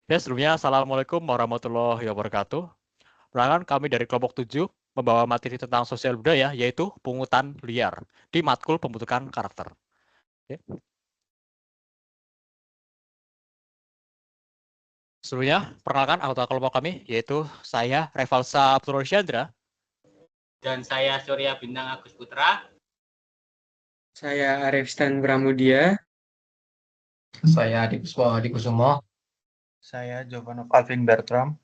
Ya, sebelumnya Assalamualaikum warahmatullahi wabarakatuh. Perkenalkan kami dari kelompok 7 membawa materi tentang sosial budaya yaitu pungutan liar di matkul pembentukan karakter. Oke. Sebelumnya, perkenalkan anggota kelompok kami yaitu saya Revalsa Purwashandra. Dan saya Surya Bintang Agus Putra. Saya Arif Stan Pramudia. Saya Adi Kusumo. Saya Jovanov Alvin Bertram.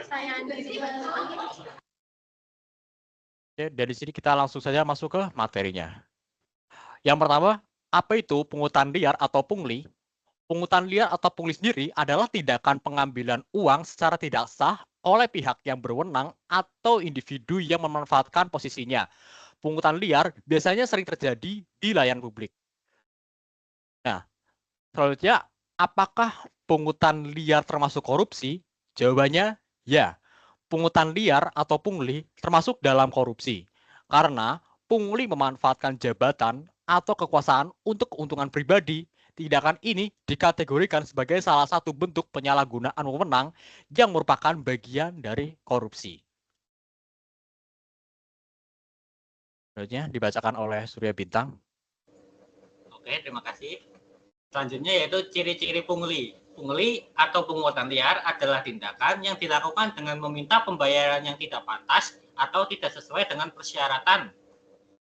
Saya Andi. Oke, dari sini kita langsung saja masuk ke materinya. Yang pertama, apa itu pungutan liar atau pungli? Pungutan liar atau pungli sendiri adalah tindakan pengambilan uang secara tidak sah oleh pihak yang berwenang atau individu yang memanfaatkan posisinya. Pungutan liar biasanya sering terjadi di layanan publik. Nah, selanjutnya, apakah pungutan liar termasuk korupsi? Jawabannya ya. Pungutan liar atau pungli termasuk dalam korupsi. Karena pungli memanfaatkan jabatan atau kekuasaan untuk keuntungan pribadi. Tindakan ini dikategorikan sebagai salah satu bentuk penyalahgunaan wewenang yang merupakan bagian dari korupsi. Selanjutnya dibacakan oleh Surya Bintang. Oke, terima kasih. Selanjutnya yaitu ciri-ciri pungli. Pungli atau pungutan liar adalah tindakan yang dilakukan dengan meminta pembayaran yang tidak pantas atau tidak sesuai dengan persyaratan.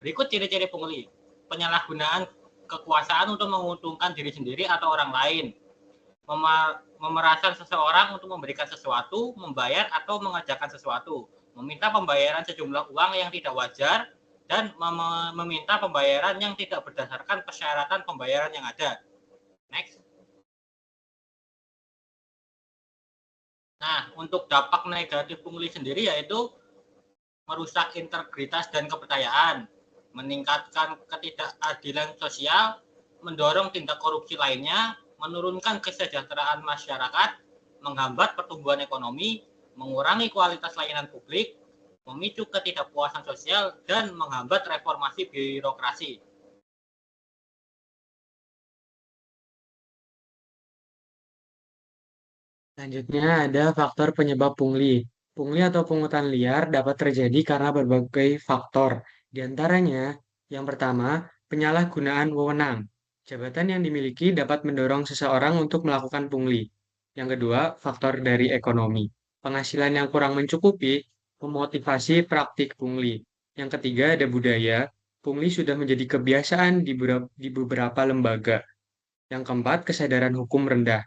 Berikut ciri-ciri pungli. Penyalahgunaan kekuasaan untuk menguntungkan diri sendiri atau orang lain. Memeraskan seseorang untuk memberikan sesuatu, membayar atau mengajarkan sesuatu. Meminta pembayaran sejumlah uang yang tidak wajar dan meminta pembayaran yang tidak berdasarkan persyaratan pembayaran yang ada. Next. Nah, untuk dampak negatif pungli sendiri yaitu merusak integritas dan kepercayaan, meningkatkan ketidakadilan sosial, mendorong tindak korupsi lainnya, menurunkan kesejahteraan masyarakat, menghambat pertumbuhan ekonomi, mengurangi kualitas layanan publik, memicu ketidakpuasan sosial, dan menghambat reformasi birokrasi. Selanjutnya ada faktor penyebab pungli. Pungli atau pungutan liar dapat terjadi karena berbagai faktor. Di antaranya, yang pertama, penyalahgunaan wewenang. Jabatan yang dimiliki dapat mendorong seseorang untuk melakukan pungli. Yang kedua, faktor dari ekonomi. Penghasilan yang kurang mencukupi memotivasi praktik pungli. Yang ketiga, ada budaya. Pungli sudah menjadi kebiasaan di beberapa lembaga. Yang keempat, kesadaran hukum rendah.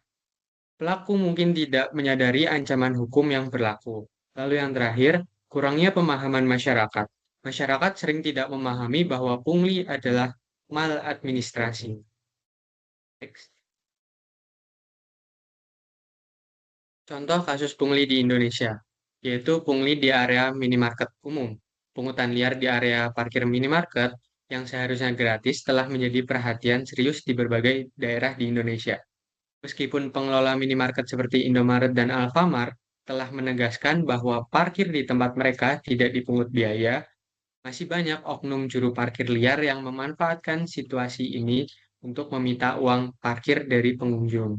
Pelaku mungkin tidak menyadari ancaman hukum yang berlaku. Lalu yang terakhir, kurangnya pemahaman masyarakat. Masyarakat sering tidak memahami bahwa pungli adalah maladministrasi. Contoh kasus pungli di Indonesia, yaitu pungli di area minimarket umum. Pungutan liar di area parkir minimarket yang seharusnya gratis telah menjadi perhatian serius di berbagai daerah di Indonesia. Meskipun pengelola minimarket seperti Indomaret dan Alfamart telah menegaskan bahwa parkir di tempat mereka tidak dipungut biaya, masih banyak oknum juru parkir liar yang memanfaatkan situasi ini untuk meminta uang parkir dari pengunjung.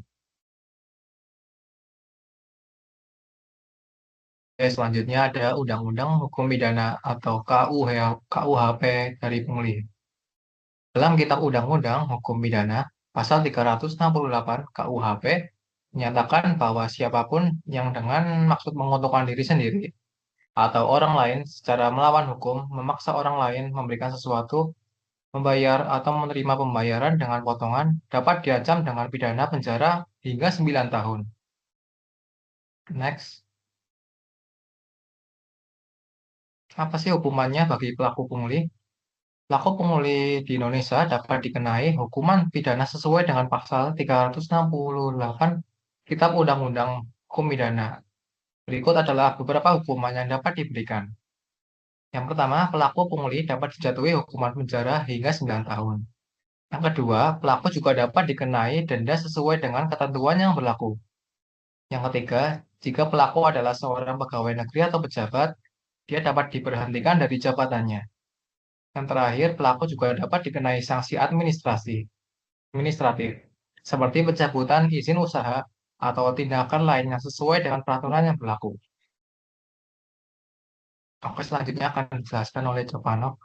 Oke, selanjutnya ada Undang-Undang Hukum Pidana atau KUHP dari pungli. Dalam Kitab Undang-Undang Hukum Pidana, Pasal 368 KUHP menyatakan bahwa siapapun yang dengan maksud menguntungkan diri sendiri atau orang lain secara melawan hukum memaksa orang lain memberikan sesuatu, membayar atau menerima pembayaran dengan potongan dapat diancam dengan pidana penjara hingga 9 tahun. Next. Apa sih hukumannya bagi pelaku pungli? Pelaku pungli di Indonesia dapat dikenai hukuman pidana sesuai dengan pasal 368 Kitab Undang-Undang Hukum Pidana. Berikut adalah beberapa hukuman yang dapat diberikan. Yang pertama, pelaku pungli dapat dijatuhi hukuman penjara hingga 9 tahun. Yang kedua, pelaku juga dapat dikenai denda sesuai dengan ketentuan yang berlaku. Yang ketiga, jika pelaku adalah seorang pegawai negeri atau pejabat, dia dapat diberhentikan dari jabatannya. Yang terakhir, pelaku juga dapat dikenai sanksi administratif, seperti pencabutan izin usaha atau tindakan lainnya sesuai dengan peraturan yang berlaku. Oke, selanjutnya akan dijelaskan oleh Jovanov.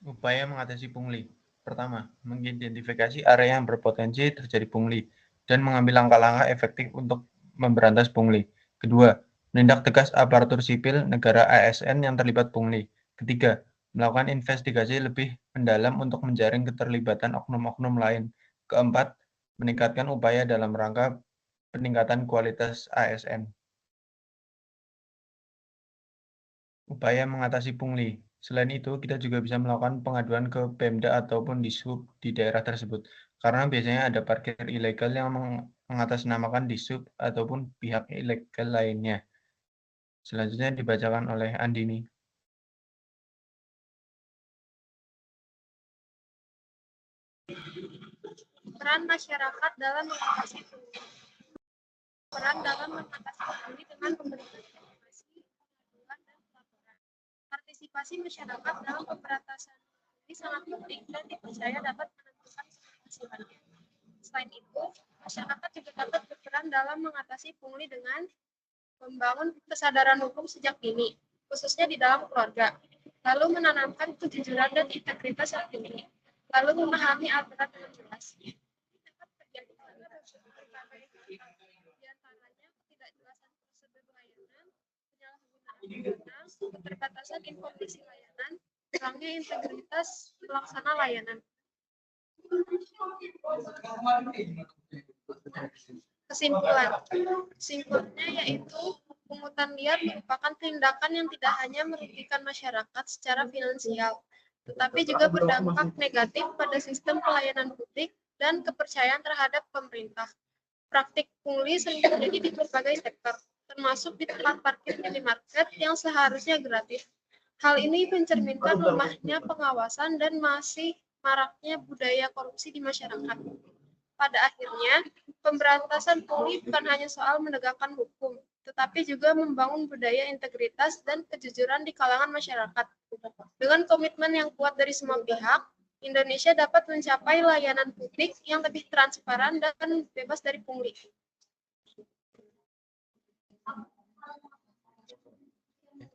Upaya mengatasi pungli. Pertama, mengidentifikasi area yang berpotensi terjadi pungli dan mengambil langkah-langkah efektif untuk memberantas pungli. Kedua, menindak tegas aparatur sipil negara ASN yang terlibat pungli. Ketiga, melakukan investigasi lebih mendalam untuk menjaring keterlibatan oknum-oknum lain. Keempat, meningkatkan upaya dalam rangka peningkatan kualitas ASN. Upaya mengatasi pungli. Selain itu, kita juga bisa melakukan pengaduan ke Pemda ataupun Dishub di daerah tersebut. Karena biasanya ada parkir ilegal yang mengatasnamakan Dishub ataupun pihak ilegal lainnya. Selanjutnya dibacakan oleh Andini. Peran masyarakat dalam mengatasi pungli. Peran dalam mengatasi pungli dengan memberikan informasi, pengaduan, dan pelaporan. Partisipasi masyarakat dalam pemberantasan pungli sangat penting dan dipercaya dapat menentukan keberhasilannya. Selain itu, masyarakat juga dapat berperan dalam mengatasi pungli dengan membangun kesadaran hukum sejak dini, khususnya di dalam keluarga, lalu menanamkan kejujuran dan integritas yang tinggi, lalu memahami aturan dengan jelas. Dapat terjadi karena berbagai faktor, di antaranya ketidakjelasan prosedur layanan, penyalahgunaan wewenang, keterbatasan informasi layanan, kurangnya integritas pelaksana layanan. Kesimpulannya yaitu pungutan liar merupakan tindakan yang tidak hanya merugikan masyarakat secara finansial, tetapi juga berdampak negatif pada sistem pelayanan publik dan kepercayaan terhadap pemerintah. Praktik pungli sering terjadi di berbagai sektor, termasuk di tempat parkir minimarket yang seharusnya gratis. Hal ini mencerminkan lemahnya pengawasan dan masih maraknya budaya korupsi di masyarakat. Pada akhirnya, pemberantasan pungli bukan hanya soal menegakkan hukum, tetapi juga membangun budaya integritas dan kejujuran di kalangan masyarakat. Dengan komitmen yang kuat dari semua pihak, Indonesia dapat mencapai layanan publik yang lebih transparan dan bebas dari pungli.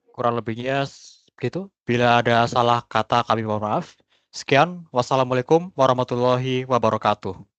Kurang lebihnya begitu. Bila ada salah kata kami mohon maaf. Sekian, wassalamualaikum warahmatullahi wabarakatuh.